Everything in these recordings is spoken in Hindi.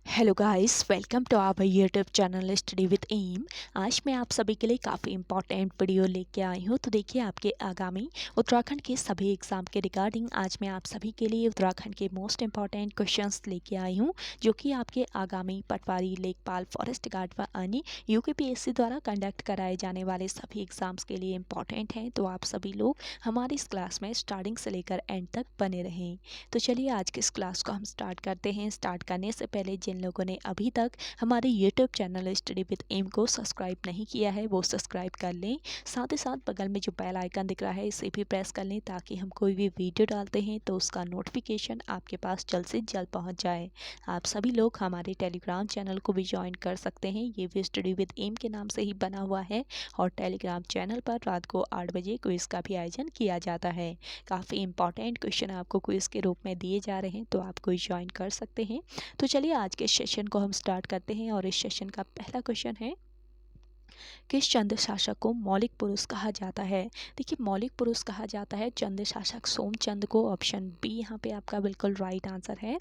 Hello guys, welcome to our YouTube channel study with M. आज मैं आप सभी के लिए काफ़ी इंपॉर्टेंट वीडियो लेके आई हूँ। तो देखिए, आपके आगामी उत्तराखंड के सभी एग्ज़ाम के रिगार्डिंग आज मैं आप सभी के लिए उत्तराखंड के मोस्ट इंपॉर्टेंट क्वेश्चंस लेके आई हूँ, जो कि आपके आगामी पटवारी, लेखपाल, फॉरेस्ट गार्ड व अन्य यूकेपीएससी द्वारा कंडक्ट कराए जाने वाले सभी एग्ज़ाम्स के लिए इंपॉर्टेंट हैं। तो आप सभी लोग हमारी इस क्लास में स्टार्टिंग से लेकर एंड तक बने रहें। तो चलिए आज की इस क्लास को हम स्टार्ट करते हैं। स्टार्ट करने से पहले जिन लोगों ने अभी तक हमारे YouTube channel study with M को सब्सक्राइब नहीं किया है वो सब्सक्राइब कर लें। साथ ही साथ बगल में जो बेल आइकन दिख रहा है इसे भी प्रेस कर लें, ताकि हम कोई भी वीडियो डालते हैं तो उसका नोटिफिकेशन आपके पास जल्द से जल्द पहुंच जाए। आप सभी लोग हमारे टेलीग्राम चैनल को भी ज्वाइन कर सकते हैं। ये भी स्टडी विद एम के नाम से ही बना हुआ है और टेलीग्राम चैनल पर रात को 8 बजे क्विज़ का भी आयोजन किया जाता है। काफ़ी इंपॉर्टेंट क्वेश्चन आपको क्विज़ के रूप में दिए जा रहे हैं, तो आप क्विज़ ज्वाइन कर सकते हैं। तो चलिए आज के सेशन को हम स्टार्ट करते हैं और इस सेशन का पहला क्वेश्चन है, किस चंद्र शासक को मौलिक पुरुष कहा जाता है। देखिए, मौलिक पुरुष कहा जाता है चंद्र शासक सोमचंद को। ऑप्शन बी यहाँ पे आपका बिल्कुल राइट आंसर है।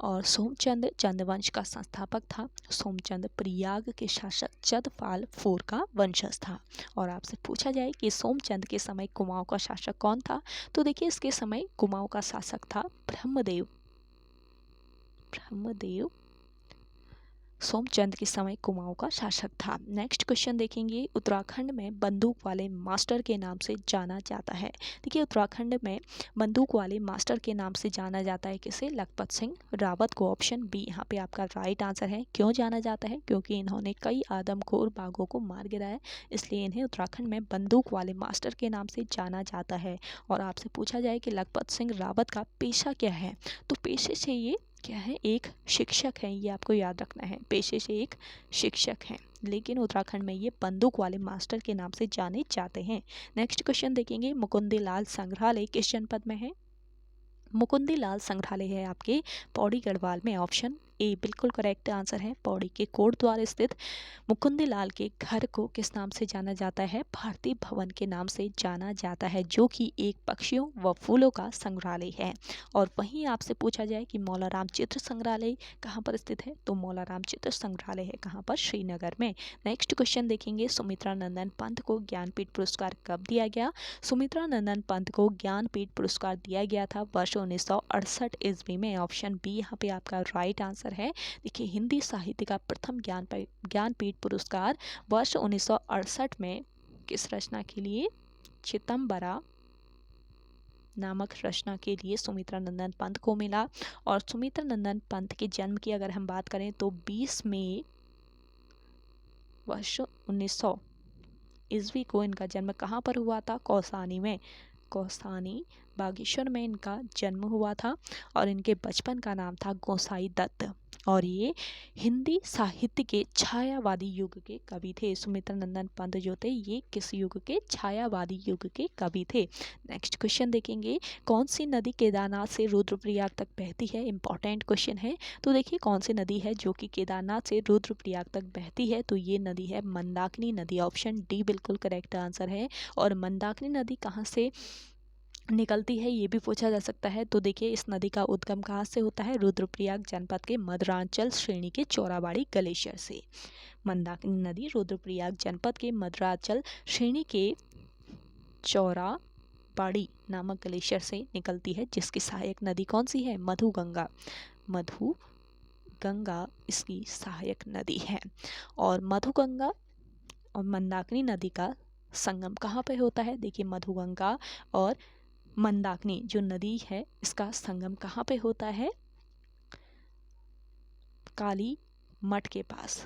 और सोमचंद चंद्रवंश का संस्थापक था। सोमचंद प्रयाग के शासक चंद्रपाल IV का वंशज था। और आपसे पूछा जाए कि सोमचंद के समय कुमाऊं का शासक कौन था, तो देखिए इसके समय कुमाऊं का शासक था ब्रह्मदेव। ब्रह्मदेव सोमचंद के समय कुमाऊं का शासक था। नेक्स्ट क्वेश्चन देखेंगे, उत्तराखंड में बंदूक वाले मास्टर के नाम से जाना जाता है। देखिए, उत्तराखंड में बंदूक वाले मास्टर के नाम से जाना जाता है किसे? लखपत सिंह रावत को। ऑप्शन बी यहाँ पे आपका राइट आंसर है। क्यों जाना जाता है? क्योंकि इन्होंने कई आदमखोर बाघों को मार गिराया, इसलिए इन्हें उत्तराखंड में बंदूक वाले मास्टर के नाम से जाना जाता है। और आपसे पूछा जाए कि लखपत सिंह रावत का पेशा क्या है, तो पेशे से ये क्या है? एक शिक्षक हैं। ये आपको याद रखना है, पेशे से एक शिक्षक हैं, लेकिन उत्तराखंड में ये बंदूक वाले मास्टर के नाम से जाने जाते हैं। नेक्स्ट क्वेश्चन देखेंगे, मुकुंदी लाल संग्रहालय किस जनपद में है? मुकुंदी लाल संग्रहालय है आपके पौड़ी गढ़वाल में। ऑप्शन ए बिल्कुल करेक्ट आंसर है। पौड़ी के कोटद्वार स्थित मुकुंदी लाल के घर को किस नाम से जाना जाता है? भारतीय भवन के नाम से जाना जाता है, जो कि एक पक्षियों व फूलों का संग्रहालय है। और वहीं आपसे पूछा जाए कि मौलाराम चित्र संग्रहालय कहाँ पर स्थित है, तो मौलाराम चित्र संग्रहालय है कहाँ पर? श्रीनगर में। नेक्स्ट क्वेश्चन देखेंगे, सुमित्रा नंदन पंत को ज्ञानपीठ पुरस्कार कब दिया गया? सुमित्रा नंदन पंत को ज्ञानपीठ पुरस्कार दिया गया था वर्ष 1968 ईस्वी में। ऑप्शन बी यहाँ पे आपका राइट आंसर है। देखिए, हिंदी साहित्य का प्रथम ज्ञानपीठ पुरस्कार वर्ष 1968 में किस रचना के लिए? चितंबरा नामक रचना के लिए सुमित्रा नंदन पंत को मिला। और सुमित्रा नंदन पंत के जन्म की अगर हम बात करें तो 20 मई वर्ष 1900 ईस्वी को इनका जन्म कहाँ पर हुआ था? कौसानी में। कौसानी बागेश्वर में इनका जन्म हुआ था। और इनके बचपन का नाम था गोसाई दत्त। और ये हिंदी साहित्य के छायावादी युग के कवि थे। सुमित्रा नंदन पंत जो थे ये किस युग के? छायावादी युग के कवि थे। नेक्स्ट क्वेश्चन देखेंगे, कौन सी नदी केदारनाथ से रुद्रप्रयाग तक बहती है? इंपॉर्टेंट क्वेश्चन है। तो देखिए, कौन सी नदी है जो कि केदारनाथ से रुद्रप्रयाग तक बहती है, तो ये नदी है मंदाकिनी नदी। ऑप्शन डी बिल्कुल करेक्ट आंसर है। और मंदाकिनी नदी कहाँ से निकलती है ये भी पूछा जा सकता है। तो देखिए, इस नदी का उद्गम कहाँ से होता है? रुद्रप्रयाग जनपद के मदरांचल श्रेणी के चौराबाड़ी ग्लेशियर से। मंदाकिनी नदी रुद्रप्रयाग जनपद के मदरांचल श्रेणी के चौराबाड़ी नामक ग्लेशियर से निकलती है, जिसकी सहायक नदी कौन सी है? मधुगंगा। मधुगंगा इसकी सहायक नदी है। और मधुगंगा और मंदाकिनी नदी का संगम कहाँ पे होता है? देखिए, मधुगंगा और मंदाकिनी जो नदी है इसका संगम कहाँ पे होता है? काली मठ के पास।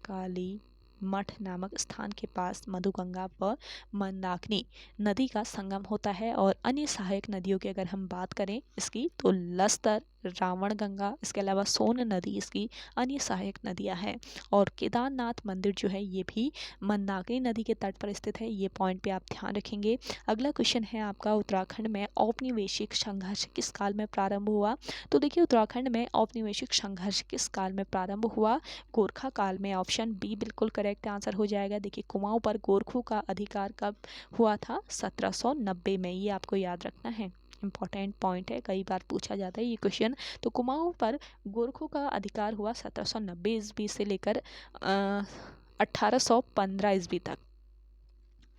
काली मठ नामक स्थान के पास मधुगंगा व मंदाकिनी नदी का संगम होता है। और अन्य सहायक नदियों की अगर हम बात करें इसकी, तो लस्तर, रावण गंगा, इसके अलावा सोन नदी इसकी अन्य सहायक नदियां हैं। और केदारनाथ मंदिर जो है ये भी मंदाकिनी नदी के तट पर स्थित है। ये पॉइंट पे आप ध्यान रखेंगे। अगला क्वेश्चन है आपका, उत्तराखंड में औपनिवेशिक संघर्ष किस काल में प्रारंभ हुआ? तो देखिए, उत्तराखंड में औपनिवेशिक संघर्ष किस काल में प्रारंभ हुआ? गोरखा काल में। ऑप्शन बी बिल्कुल करेक्ट करेक्ट आंसर हो जाएगा। देखिए कुमाऊं पर गोरखों का अधिकार कब हुआ था? 1790 में। ये आपको याद रखना है, इंपॉर्टेंट पॉइंट है, कई बार पूछा जाता है ये क्वेश्चन। तो कुमाऊं पर गोरखों का अधिकार हुआ 1790 ईस्वी से लेकर 1815 ईस्वी तक,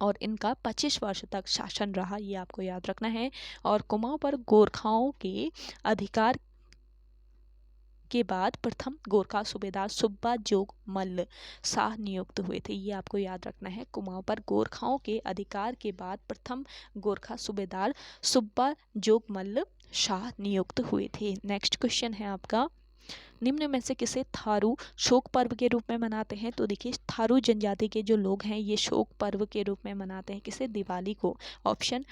और इनका 25 वर्ष तक शासन रहा, ये आपको याद रखना है। और कुमाऊं पर गोरखाओं के अधिकार के बाद प्रथम गोरखा सूबेदार सुब्बा जोग मल्ल शाह नियुक्त हुए थे, ये आपको याद रखना है। कुमाऊं पर गोरखाओं के अधिकार के बाद प्रथम गोरखा सूबेदार सुब्बा जोग मल्ल शाह नियुक्त हुए थे। नेक्स्ट क्वेश्चन है आपका, निम्न में से किसे थारू शोक पर्व के रूप में मनाते हैं? तो देखिए थारू जनजाति के जो लोग हैं ये शोक पर्व के रूप में मनाते हैं किसे? दिवाली को। ऑप्शन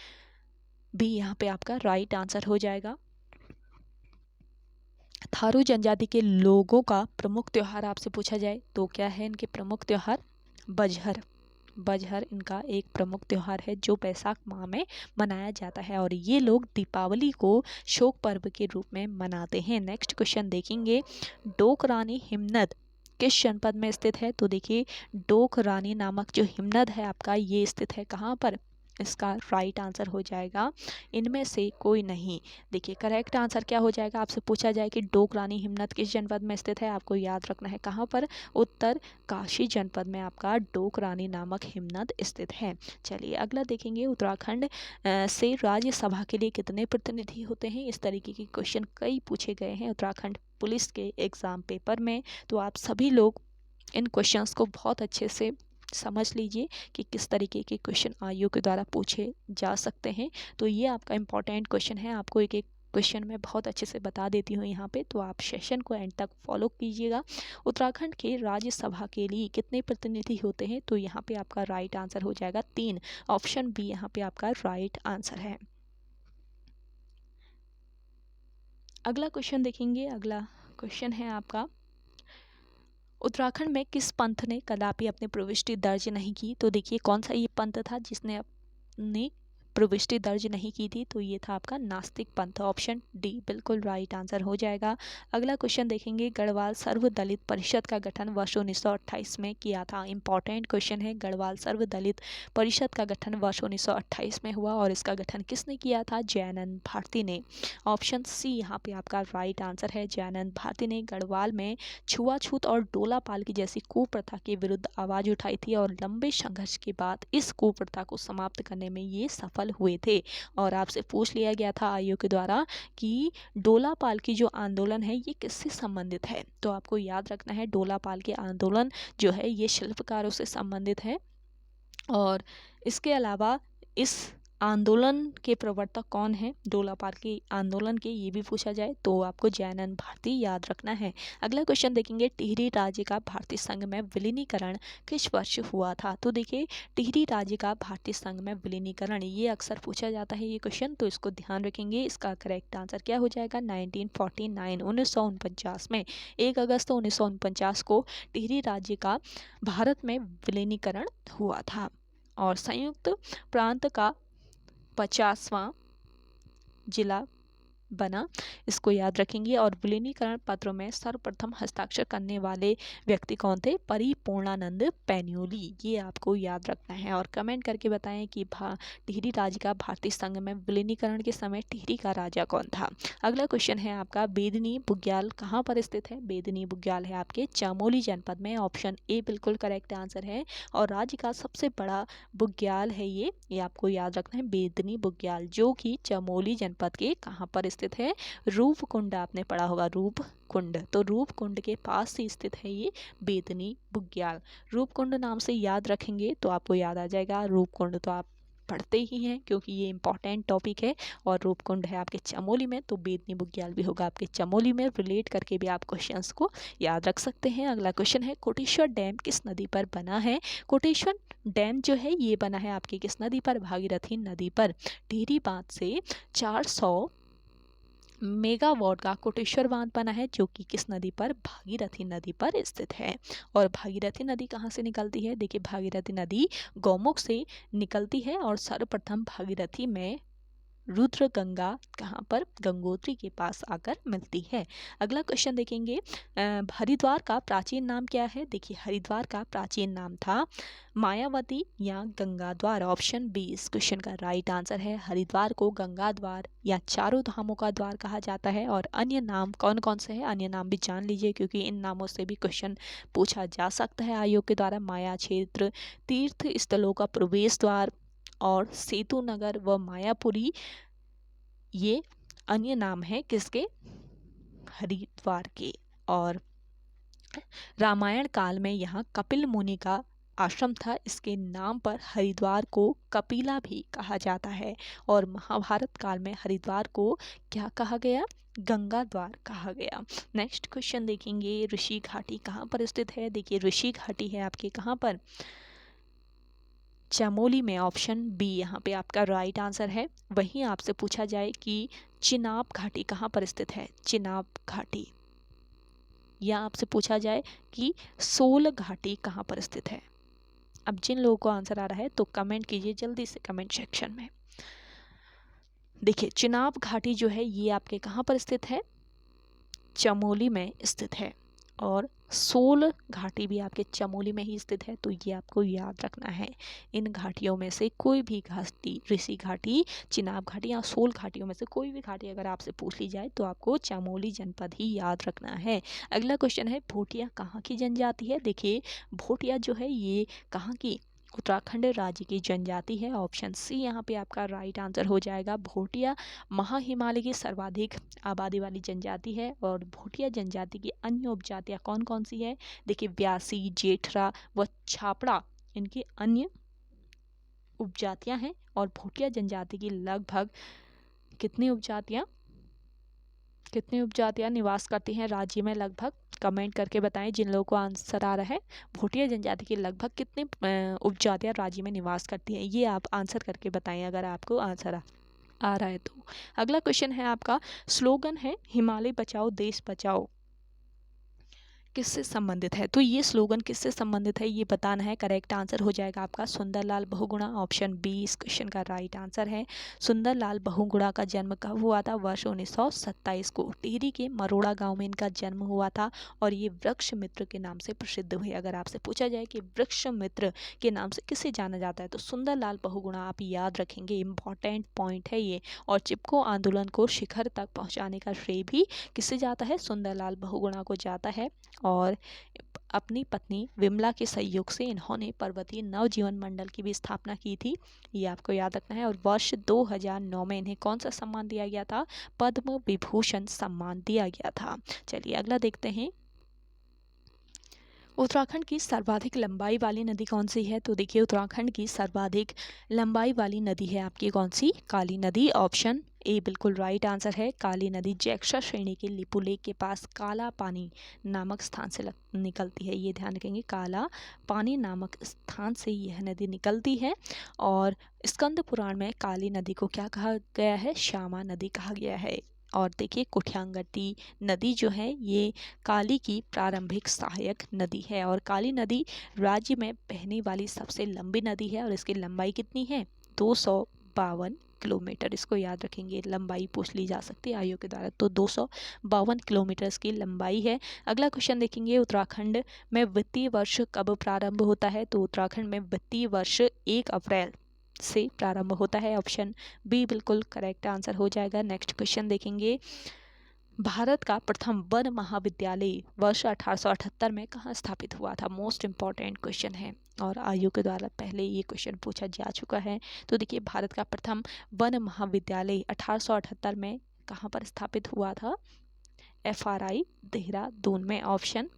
बी यहाँ पे आपका राइट आंसर हो जाएगा। थारू जनजाति के लोगों का प्रमुख त्योहार आपसे पूछा जाए तो क्या है इनके प्रमुख त्योहार? बजहर। बजहर इनका एक प्रमुख त्योहार है जो बैसाख माह में मनाया जाता है, और ये लोग दीपावली को शोक पर्व के रूप में मनाते हैं। नेक्स्ट क्वेश्चन देखेंगे, डोक रानी हिमनद किस जनपद में स्थित है? तो देखिए डोक रानी नामक जो हिमनद है आपका ये स्थित है कहाँ पर? इसका राइट आंसर हो जाएगा इनमें से कोई नहीं। देखिए करेक्ट आंसर क्या हो जाएगा? आपसे पूछा जाए कि डोक रानी हिमनद किस जनपद में स्थित है, आपको याद रखना है कहाँ पर? उत्तर काशी जनपद में आपका डोक रानी नामक हिमनद स्थित है। चलिए अगला देखेंगे, उत्तराखंड से राज्यसभा के लिए कितने प्रतिनिधि होते हैं? इस तरीके के क्वेश्चन कई पूछे गए हैं उत्तराखंड पुलिस के एग्जाम पेपर में, तो आप सभी लोग इन क्वेश्चंस को बहुत अच्छे से समझ लीजिए कि किस तरीके के क्वेश्चन आयोग के द्वारा पूछे जा सकते हैं। तो ये आपका इम्पॉर्टेंट क्वेश्चन है, आपको एक एक क्वेश्चन मैं बहुत अच्छे से बता देती हूँ यहाँ पे, तो आप सेशन को एंड तक फॉलो कीजिएगा। उत्तराखंड के राज्यसभा के लिए कितने प्रतिनिधि होते हैं? तो यहाँ पे आपका राइट आंसर हो जाएगा 3। ऑप्शन बी यहाँ पे आपका राइट आंसर है। अगला क्वेश्चन देखेंगे, अगला क्वेश्चन है आपका, उत्तराखंड में किस पंथ ने कदापि अपनी प्रविष्टि दर्ज नहीं की? तो देखिए कौन सा ये पंथ था जिसने अपनी प्रविष्टि दर्ज नहीं की थी? तो ये था आपका नास्तिक पंथ। ऑप्शन डी बिल्कुल राइट आंसर हो जाएगा। अगला क्वेश्चन देखेंगे, गढ़वाल सर्वदलित परिषद का गठन वर्ष 1928 में किया था। इंपॉर्टेंट क्वेश्चन है, गढ़वाल सर्वदलित परिषद का गठन वर्ष 1928 में हुआ, और इसका गठन किसने किया था? जयानंद भारती ने। ऑप्शन सी यहाँ पे आपका राइट आंसर है। जयानंद भारती ने गढ़वाल में छुआछूत और डोला पालकी जैसी कुप्रथा के विरुद्ध आवाज उठाई थी, और लंबे संघर्ष के बाद इस कुप्रथा को समाप्त करने में ये सफल हुए थे। और आपसे पूछ लिया गया था आयोग के द्वारा कि डोला पालकी जो आंदोलन है ये किससे संबंधित है? तो आपको याद रखना है डोला पालकी आंदोलन जो है ये शिल्पकारों से संबंधित है, और इसके अलावा इस आंदोलन के प्रवर्तक कौन है डोला पालकी आंदोलन के, ये भी पूछा जाए तो आपको जयानंद भारती याद रखना है। अगला क्वेश्चन देखेंगे, टिहरी राज्य का भारतीय संघ में विलीनीकरण किस वर्ष हुआ था? तो देखिए टिहरी राज्य का भारतीय संघ में विलीनीकरण ये अक्सर पूछा जाता है ये क्वेश्चन, तो इसको ध्यान रखेंगे। इसका करेक्ट आंसर क्या हो जाएगा? 1949 1949 में 1 अगस्त 1949 को टिहरी राज्य का भारत में विलीनीकरण हुआ था, और संयुक्त प्रांत का 50वां जिला बना, इसको याद रखेंगे। और विलीनीकरण पत्र में सर्वप्रथम हस्ताक्षर करने वाले व्यक्ति कौन थे? परिपूर्णानंद पैन्यूली, ये आपको याद रखना है। और कमेंट करके बताएं कि टिहरी राज्य का भारतीय संघ में विलीनीकरण के समय टिहरी का राजा कौन था। अगला क्वेश्चन है आपका, बेदनी बुग्याल कहाँ पर स्थित है? बेदनी बुग्याल है आपके चमोली जनपद में। ऑप्शन ए बिल्कुल करेक्ट आंसर है, और राज्य का सबसे बड़ा बुग्याल है ये आपको याद रखना है बेदनी बुग्याल, जो कि चमोली जनपद के कहाँ पर स्थित है? रूपकुंड, आपने पढ़ा होगा रूपकुंड, तो रूपकुंड के पास ही स्थित है ये बेदनी बुग्याल। रूपकुंड नाम से याद रखेंगे तो आपको याद आ जाएगा, रूपकुंड तो आप पढ़ते ही हैं क्योंकि ये इंपॉर्टेंट टॉपिक है, और रूपकुंड है आपके चमोली में, तो बेदनी बुग्याल भी होगा आपके चमोली में। रिलेट करके भी आप क्वेश्चंस को याद रख सकते हैं। अगला क्वेश्चन है, कोटेश्वर डैम किस नदी पर बना है? कोटेश्वर डैम जो है ये बना है आपके किस नदी पर? भागीरथी नदी पर। टिहरी बांध से 400 मेगावाट का कोटेश्वर बांध बना है, जो कि किस नदी पर? भागीरथी नदी पर स्थित है। और भागीरथी नदी कहाँ से निकलती है? देखिए भागीरथी नदी गौमुख से निकलती है, और सर्वप्रथम भागीरथी में रुद्र गंगा कहाँ पर? गंगोत्री के पास आकर मिलती है। अगला क्वेश्चन देखेंगे, हरिद्वार का प्राचीन नाम क्या है? देखिए हरिद्वार का प्राचीन नाम था मायावती या गंगा द्वार। ऑप्शन बी इस क्वेश्चन का राइट आंसर है। हरिद्वार को गंगा द्वार या चारों धामों का द्वार कहा जाता है। और अन्य नाम कौन कौन से हैं, अन्य नाम भी जान लीजिए, क्योंकि इन नामों से भी क्वेश्चन पूछा जा सकता है आयोग के द्वारा। माया क्षेत्र, तीर्थ स्थलों का प्रवेश द्वार और सेतु नगर व मायापुरी, ये अन्य नाम है किसके? हरिद्वार के। और रामायण काल में यहाँ कपिल मुनि का आश्रम था, इसके नाम पर हरिद्वार को कपिला भी कहा जाता है। और महाभारत काल में हरिद्वार को क्या कहा गया? गंगा द्वार कहा गया। नेक्स्ट क्वेश्चन देखेंगे, ऋषि घाटी कहाँ पर स्थित है? देखिए ऋषि घाटी है आपके कहाँ पर? चमोली में। ऑप्शन बी यहाँ पे आपका राइट आंसर है। वहीं आपसे पूछा जाए कि चिनाब घाटी कहाँ पर स्थित है? चिनाब घाटी। या आपसे पूछा जाए कि सोल घाटी कहाँ पर स्थित है? अब जिन लोगों को आंसर आ रहा है तो कमेंट कीजिए जल्दी से कमेंट सेक्शन में। देखिए चिनाब घाटी जो है ये आपके कहाँ पर स्थित है? चमोली में स्थित है। और सोल घाटी भी आपके चमोली में ही स्थित है, तो ये आपको याद रखना है। इन घाटियों में से कोई भी घाटी, ऋषि घाटी, चिनाब घाटी या सोल घाटियों में से कोई भी घाटी अगर आपसे पूछ ली जाए तो आपको चमोली जनपद ही याद रखना है। अगला क्वेश्चन है, भोटिया कहाँ की जनजाति है? देखिए भोटिया जो है ये कहाँ की? उत्तराखंड राज्य की जनजाति है। ऑप्शन सी यहाँ पे आपका राइट आंसर हो जाएगा। भोटिया महाहिमालय की सर्वाधिक आबादी वाली जनजाति है। और भोटिया जनजाति की अन्य उपजातियाँ कौन कौन सी है? देखिए व्यासी, जेठरा व छापड़ा इनकी अन्य उपजातियाँ हैं। और भोटिया जनजाति की लगभग कितनी उपजातियाँ निवास करती हैं राज्य में? लगभग कमेंट करके बताएं जिन लोगों को आंसर आ रहा है। भोटिया जनजाति की लगभग कितनी उपजातियाँ राज्य में निवास करती हैं, ये आप आंसर करके बताएं अगर आपको आंसर आ रहा है तो। अगला क्वेश्चन है आपका, स्लोगन है हिमालय बचाओ देश बचाओ, किससे संबंधित है? तो ये स्लोगन किससे संबंधित है ये बताना है। करेक्ट आंसर हो जाएगा आपका सुंदरलाल बहुगुणा। ऑप्शन बी इस क्वेश्चन का राइट आंसर है। सुंदरलाल बहुगुणा का जन्म कब हुआ था? वर्ष 1927 को टिहरी के मरोड़ा गांव में इनका जन्म हुआ था। और ये वृक्ष मित्र के नाम से प्रसिद्ध हुए। अगर आपसे पूछा जाए कि वृक्ष मित्र के नाम से किसे जाना जाता है तो सुंदरलाल बहुगुणा आप याद रखेंगे, इंपॉर्टेंट पॉइंट है ये। और चिपको आंदोलन को शिखर तक पहुँचाने का श्रेय भी किससे जाता है? सुंदरलाल बहुगुणा को जाता है। और अपनी पत्नी विमला के सहयोग से इन्होंने पर्वतीय नवजीवन मंडल की भी स्थापना की थी, ये आपको याद रखना है। और वर्ष 2009 में इन्हें कौन सा सम्मान दिया गया था? पद्म विभूषण सम्मान दिया गया था। चलिए अगला देखते हैं, उत्तराखंड की सर्वाधिक लंबाई वाली नदी कौन सी है? तो देखिए उत्तराखंड की सर्वाधिक लंबाई वाली नदी है आपकी कौन सी? काली नदी। ऑप्शन ए बिल्कुल राइट आंसर है। काली नदी जैक्सा श्रेणी के लिपू लेक के पास काला पानी नामक स्थान से निकलती है। ये ध्यान रखेंगे, काला पानी नामक स्थान से यह नदी निकलती है। और स्कंद पुराण में काली नदी को क्या कहा गया है? श्यामा नदी कहा गया है। और देखिए कुठियांगटी नदी जो है ये काली की प्रारंभिक सहायक नदी है। और काली नदी राज्य में बहने वाली सबसे लंबी नदी है। और इसकी लंबाई कितनी है? 252 किलोमीटर। इसको याद रखेंगे, लंबाई पूछ ली जा सकती है आयोग के द्वारा। तो 252 किलोमीटर इसकी लंबाई है। अगला क्वेश्चन देखेंगे, उत्तराखंड में वित्तीय वर्ष कब प्रारंभ होता है? तो उत्तराखंड में वित्तीय वर्ष 1 अप्रैल से प्रारंभ होता है। ऑप्शन बी बिल्कुल करेक्ट आंसर हो जाएगा। नेक्स्ट क्वेश्चन देखेंगे, भारत का प्रथम वन महाविद्यालय वर्ष 1878 में कहाँ स्थापित हुआ था? मोस्ट इम्पॉर्टेंट क्वेश्चन है और आयोग के द्वारा पहले ये क्वेश्चन पूछा जा चुका है। तो देखिए भारत का प्रथम वन महाविद्यालय 1878 में कहाँ पर स्थापित हुआ था? FRI देहरादून में। ऑप्शन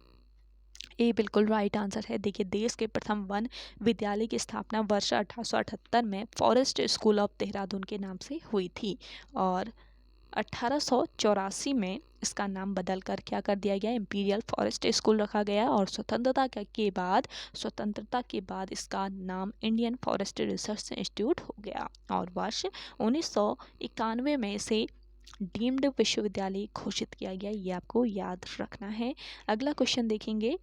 ए बिल्कुल राइट आंसर है। देखिए देश के प्रथम वन विद्यालय की स्थापना वर्ष 1878 में फॉरेस्ट स्कूल ऑफ देहरादून के नाम से हुई थी। और 1884 में इसका नाम बदलकर क्या कर दिया गया? इंपीरियल फॉरेस्ट स्कूल रखा गया। और स्वतंत्रता के बाद इसका नाम इंडियन फॉरेस्ट रिसर्च इंस्टीट्यूट हो गया। और वर्ष 1991 में इसे डीम्ड विश्वविद्यालय घोषित किया गया, ये आपको याद रखना है। अगला क्वेश्चन देखेंगे,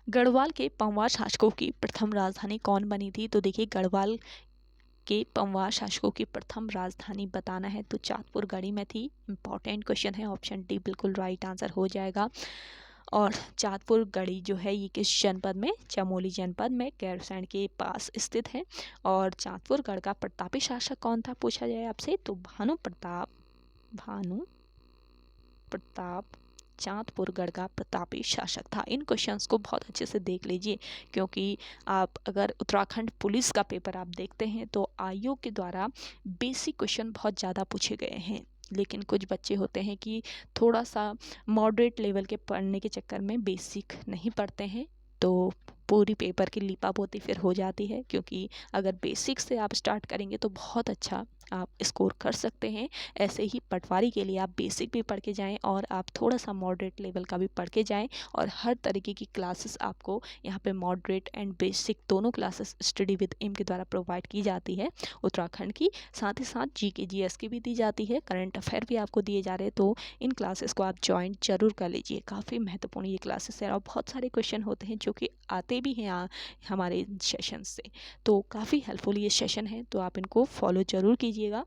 गढ़वाल के पंवार शासकों की प्रथम राजधानी कौन बनी थी? तो देखिए गढ़वाल के पंवार शासकों की प्रथम राजधानी बताना है तो चाँदपुर गढ़ी में थी। इंपॉर्टेंट क्वेश्चन है, ऑप्शन डी बिल्कुल राइट आंसर हो जाएगा। और चाँदपुर गढ़ी जो है ये किस जनपद में, चमोली जनपद में गैरसैंण के पास स्थित है। और चाँदपुर गढ़ का प्रतापी शासक कौन था पूछा जाए आपसे तो भानु प्रताप चाँदपुरगढ़ का प्रतापी शासक था। इन क्वेश्चंस को बहुत अच्छे से देख लीजिए, क्योंकि आप अगर उत्तराखंड पुलिस का पेपर आप देखते हैं तो आयोग के द्वारा बेसिक क्वेश्चन बहुत ज़्यादा पूछे गए हैं, लेकिन कुछ बच्चे होते हैं कि थोड़ा सा मॉडरेट लेवल के पढ़ने के चक्कर में बेसिक नहीं पढ़ते हैं, तो पूरी पेपर की लीपापोती फिर हो जाती है। क्योंकि अगर बेसिक से आप स्टार्ट करेंगे तो बहुत अच्छा आप स्कोर कर सकते हैं। ऐसे ही पटवारी के लिए आप बेसिक भी पढ़ के जाएं और आप थोड़ा सा मॉडरेट लेवल का भी पढ़ के जाएं, और हर तरीके की क्लासेस आपको यहाँ पे मॉडरेट एंड बेसिक दोनों क्लासेस स्टडी विद एम के द्वारा प्रोवाइड की जाती है उत्तराखंड की। साथ ही साथ जीके जीएस की भी दी जाती है, करंट अफेयर भी आपको दिए जा रहे हैं, तो इन क्लासेस को आप ज्वाइन जरूर कर लीजिए। काफ़ी महत्वपूर्ण ये क्लासेस है और बहुत सारे क्वेश्चन होते हैं जो कि आते भी हैं हमारे सेशन से, तो काफ़ी हेल्पफुल ये सेशन है, तो आप इनको फॉलो ज़रूर कीजिएगा।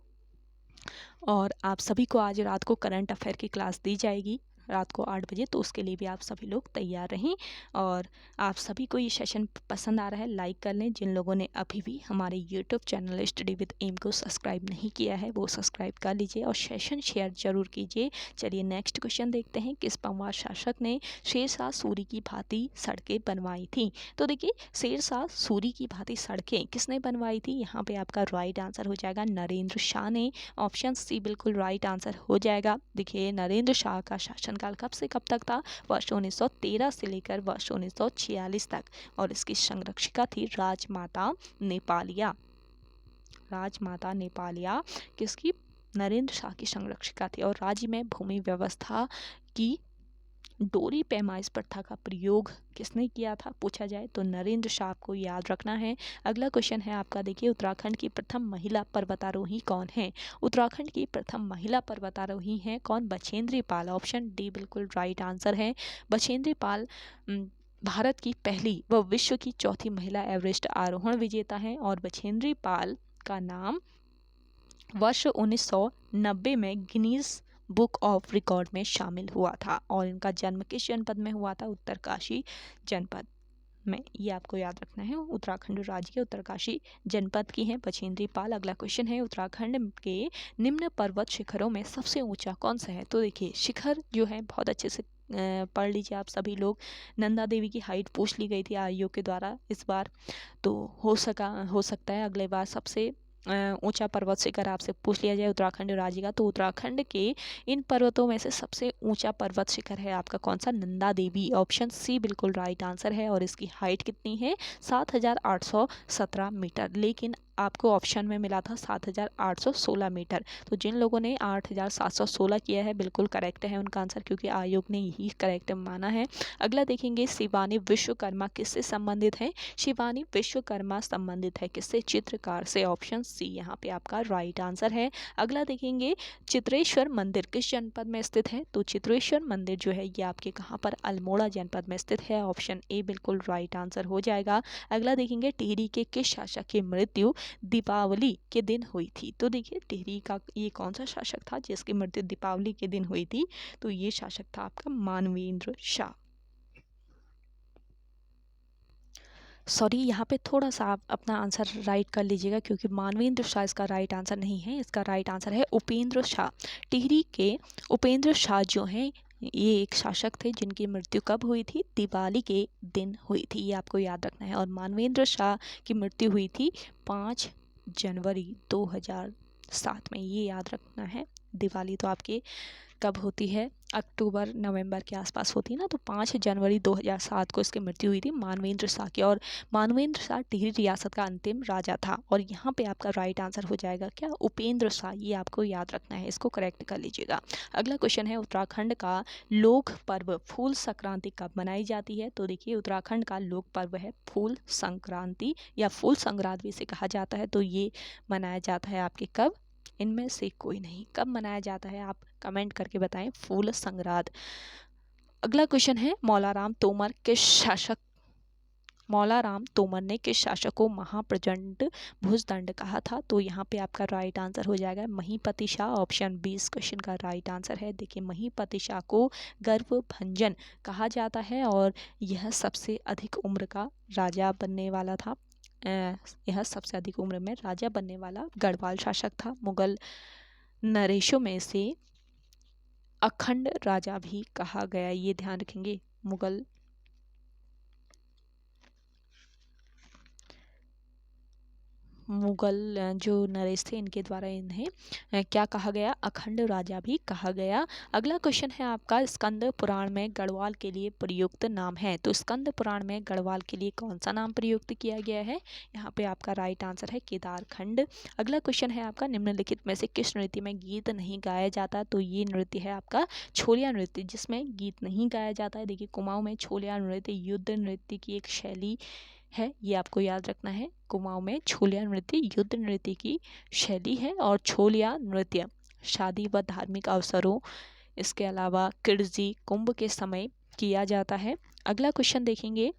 और आप सभी को आज रात को करंट अफेयर की क्लास दी जाएगी रात को 8 बजे, तो उसके लिए भी आप सभी लोग तैयार रहें। और आप सभी को ये सेशन पसंद आ रहा है लाइक कर लें। जिन लोगों ने अभी भी हमारे YouTube channel study with M को सब्सक्राइब नहीं किया है वो सब्सक्राइब कर लीजिए और सेशन शेयर जरूर कीजिए। चलिए नेक्स्ट क्वेश्चन देखते हैं, किस पंवार शासक ने शेरशाह सूरी की भांति सड़कें बनवाई थी। तो देखिए शेरशाह सूरी की भांति सड़कें किसने बनवाई थी, यहाँ पे आपका राइट आंसर हो जाएगा नरेंद्र शाह ने। ऑप्शन सी बिल्कुल राइट आंसर हो जाएगा। देखिए नरेंद्र शाह का शासनकाल कब से कब तक था, वर्ष 1913 से लेकर वर्ष 1946 तक, और इसकी संरक्षिका थी राजमाता नेपालिया किसकी, नरेंद्र शाह की संरक्षिका थी। और राज्य में भूमि व्यवस्था की डोरी पैमाइश प्रथा का प्रयोग किसने किया था पूछा जाए तो नरेंद्र शाह को याद रखना है। अगला क्वेश्चन है आपका, देखिए उत्तराखंड की प्रथम महिला पर्वतारोही कौन है। उत्तराखंड की प्रथम महिला पर्वतारोही है कौन, बछेंद्री पाल। ऑप्शन डी बिल्कुल राइट आंसर है। बछेंद्री पाल भारत की पहली व विश्व की चौथी महिला एवरेस्ट आरोहण विजेता है, और बछेंद्री पाल का नाम वर्ष 1990 में गिनीज बुक ऑफ रिकॉर्ड में शामिल हुआ था, और इनका जन्म किस जनपद में हुआ था, उत्तरकाशी जनपद में। ये आपको याद रखना है, उत्तराखंड राज्य के उत्तरकाशी जनपद की हैं बछेंद्री पाल। अगला क्वेश्चन है, उत्तराखंड के निम्न पर्वत शिखरों में सबसे ऊंचा कौन सा है। तो देखिए शिखर जो है बहुत अच्छे से पढ़ लीजिए आप सभी लोग। नंदा देवी की हाइट पूछ ली गई थी आयोग के द्वारा इस बार, तो हो सकता है अगले बार सबसे ऊंचा पर्वत शिखर आपसे पूछ लिया जाए उत्तराखंड राज्य का, तो उत्तराखंड के इन पर्वतों में से सबसे ऊंचा पर्वत शिखर है आपका कौन सा, नंदा देवी। ऑप्शन सी बिल्कुल राइट आंसर है, और इसकी हाइट कितनी है 7,817 मीटर, लेकिन आपको ऑप्शन में मिला था 7,816 मीटर। तो जिन लोगों ने 8,716 किया है बिल्कुल करेक्ट है उनका आंसर, क्योंकि आयोग ने यही करेक्ट माना है। अगला देखेंगे, शिवानी विश्वकर्मा किससे संबंधित है। शिवानी विश्वकर्मा संबंधित है किससे, चित्रकार से। ऑप्शन सी यहाँ पे आपका राइट आंसर है। अगला देखेंगे, चित्रेश्वर मंदिर किस जनपद में स्थित है। तो चित्रेश्वर मंदिर जो है ये आपके कहाँ पर, अल्मोड़ा जनपद में स्थित है। ऑप्शन ए बिल्कुल राइट आंसर हो जाएगा। अगला देखेंगे, टिहरी के किस शासक की मृत्यु दीपावली के दिन हुई थी। तो देखिए टिहरी का ये कौन सा शासक था जिसकी मृत्यु दीपावली के दिन हुई थी, तो ये शासक था आपका मानवेंद्र शाह। सॉरी यहाँ पे थोड़ा सा आप अपना आंसर राइट कर लीजिएगा, क्योंकि मानवेंद्र शाह इसका राइट आंसर नहीं है, इसका राइट आंसर है उपेंद्र शाह। टिहरी के उपेंद्र शाह जो हैं ये एक शासक थे जिनकी मृत्यु कब हुई थी, दिवाली के दिन हुई थी, ये आपको याद रखना है। और मानवेंद्र शाह की मृत्यु हुई थी 5 जनवरी 2007 में, ये याद रखना है। दिवाली तो आपके कब होती है, अक्टूबर नवंबर के आसपास होती है ना, तो 5 जनवरी 2007 को इसकी मृत्यु हुई थी मानवेंद्र शाह की। और मानवेंद्र शाह टिहरी रियासत का अंतिम राजा था। और यहाँ पे आपका राइट आंसर हो जाएगा क्या, उपेंद्र शाह, ये आपको याद रखना है, इसको करेक्ट कर लीजिएगा। अगला क्वेश्चन है, उत्तराखंड का लोक पर्व फूल संक्रांति कब मनाई जाती है। तो देखिए उत्तराखंड का लोक पर्व है फूल संक्रांति, या फूल संक्रांति इसे कहा जाता है। तो ये मनाया जाता है आपके कब, इनमें से कोई नहीं, कब मनाया जाता है आप कमेंट करके बताएं, फूल संक्रांत। अगला क्वेश्चन है, मौलाराम तोमर किस शासक मौलाराम तोमर ने किस शासक को महाप्रचंड भुजदंड कहा था? तो यहाँ पे आपका राइट आंसर हो जाएगा महीपति शाह। ऑप्शन बी इस क्वेश्चन का राइट आंसर है। देखिए महीपति शाह को गर्वभंजन कहा जाता है और यह सबसे अधिक उम्र का राजा बनने वाला था। यह सबसे अधिक उम्र में राजा बनने वाला गढ़वाल शासक था। मुगल नरेशों में से अखंड राजा भी कहा गया, ये ध्यान रखेंगे। मुगल जो नरेश थे इनके द्वारा इन्हें क्या कहा गया? अखंड राजा भी कहा गया। अगला क्वेश्चन है आपका, स्कंद पुराण में गढ़वाल के लिए प्रयुक्त नाम है। तो स्कंद पुराण में गढ़वाल के लिए कौन सा नाम प्रयुक्त किया गया है? यहाँ पे आपका राइट आंसर है केदारखंड। अगला क्वेश्चन है आपका, निम्नलिखित में से किस नृत्य में गीत नहीं गाया जाता? तो ये नृत्य है आपका छोलिया नृत्य, जिसमें गीत नहीं गाया जाता है। देखिए कुमाऊं में छोलिया नृत्य युद्ध नृत्य की एक शैली है, ये आपको याद रखना है। कुमाऊं में छोलिया नृत्य युद्ध नृत्य की शैली है और छोलिया नृत्य शादी व धार्मिक अवसरों, इसके अलावा किर्जी कुंभ के समय किया जाता है। अगला क्वेश्चन देखेंगे,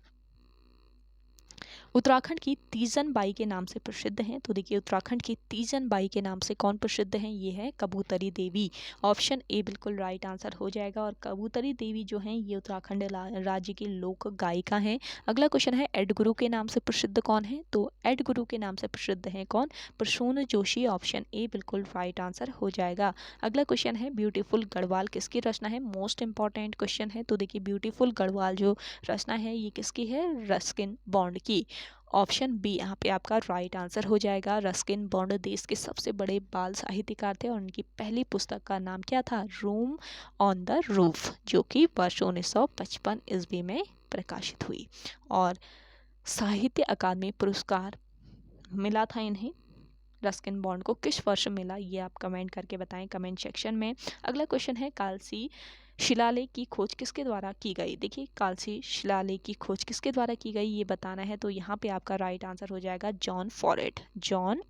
उत्तराखंड की तीजन बाई के नाम से प्रसिद्ध हैं। तो देखिए उत्तराखंड की तीजन बाई के नाम से कौन प्रसिद्ध हैं? ये है कबूतरी देवी। ऑप्शन ए बिल्कुल राइट आंसर हो जाएगा। और कबूतरी देवी जो हैं ये उत्तराखंड राज्य की लोक गायिका हैं। अगला क्वेश्चन है, एड गुरु के नाम से प्रसिद्ध कौन है? तो एड गुरु के नाम से प्रसिद्ध हैं कौन? प्रसून जोशी। ऑप्शन ए बिल्कुल राइट आंसर हो जाएगा। अगला क्वेश्चन है, ब्यूटीफुल गढ़वाल किसकी रचना है? मोस्ट इंपॉर्टेंट क्वेश्चन है। तो देखिए ब्यूटीफुल गढ़वाल जो रचना है ये किसकी है? रस्किन बॉन्ड की। ऑप्शन बी यहाँ पे आपका राइट आंसर हो जाएगा। रस्किन बॉन्ड देश के सबसे बड़े बाल साहित्यकार थे और उनकी पहली पुस्तक का नाम क्या था? रूम ऑन द रूफ, जो कि वर्ष 1955 ईस्वी में प्रकाशित हुई। और साहित्य अकादमी पुरस्कार मिला था इन्हें, रस्किन बॉन्ड को किस वर्ष मिला? ये आप कमेंट करके बताएं कमेंट सेक्शन में। अगला क्वेश्चन है, कालसी शिलालेख की खोज किसके द्वारा की गई? देखिए कालसी शिलालेख की खोज किसके द्वारा की गई ये बताना है। तो यहाँ पे आपका राइट आंसर हो जाएगा जॉन फॉरेट। जॉन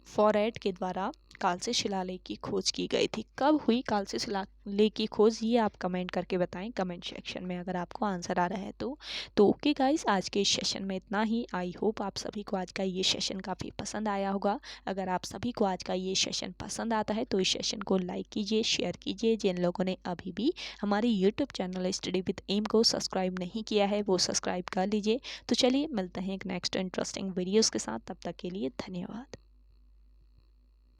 फॉरेट के द्वारा कालसी शिलालेख की खोज की गई थी। कब हुई कालसी शिलालेख की खोज? ये आप कमेंट करके बताएं कमेंट सेक्शन में अगर आपको आंसर आ रहा है तो ओके गाइस, आज के इस सेशन में इतना ही। आई होप आप सभी को आज का ये सेशन काफ़ी पसंद आया होगा। अगर आप सभी को आज का ये सेशन पसंद आता है तो इस सेशन को लाइक कीजिए, शेयर कीजिए। जिन लोगों ने अभी भी हमारे YouTube channel study with M को सब्सक्राइब नहीं किया है वो सब्सक्राइब कर लीजिए। तो चलिए मिलते हैं एक नेक्स्ट इंटरेस्टिंग वीडियोज़ के साथ, तब तक के लिए धन्यवाद।